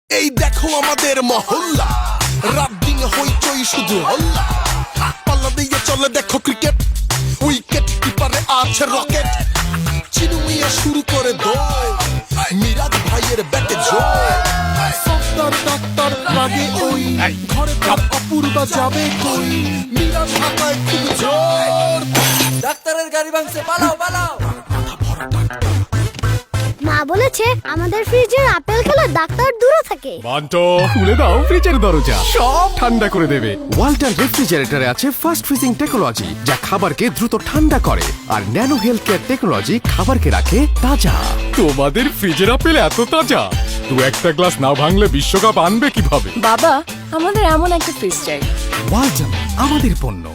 এই দেখো আমাদের মহল্লা, রাত দিন হইচই শুধু হল্লা। পাল্লা দিয়ে চলে দেখো ক্রিকেট, উইকেট কিপারে আছে রকেট। চিনু মিয়া শুরু করে দৌড়, মিরাজ ভাইয়ের ব্যাটে জয়। সফটার ডাক্তার লাগে ওই, ঘরে তার অপূর্বা যাবে কই। মিরাজ হাতায় খুব জোর, ডাক্তারের গাড়ি ভাঙছে, পালাও পালাও। মা বলেছে আমাদের ফ্রিজের আপেল খেলে ডাক্তার দূরে থাকে। বান্টো, খুলে দাও ফ্রিজের দরজা, সব ঠান্ডা করে দেবে। ওয়ালটন রেফ্রিজারেটরে আছে ফাস্ট ফ্রিজিং টেকনোলজি, যা খাবারকে দ্রুত ঠান্ডা করে, আর ন্যানো হেলথ কেয়ার টেকনোলজি খাবারকে রাখে তাজা। তোমাদের ফ্রিজের আপেল এত তাজা, দু একটা গ্লাস না ভাঙলে বিশ্বকাপ আনবে কিভাবে? বাবা, আমাদের এমন একটা ফ্রিজ চাই। ওয়ালটন, আমাদের পণ্য।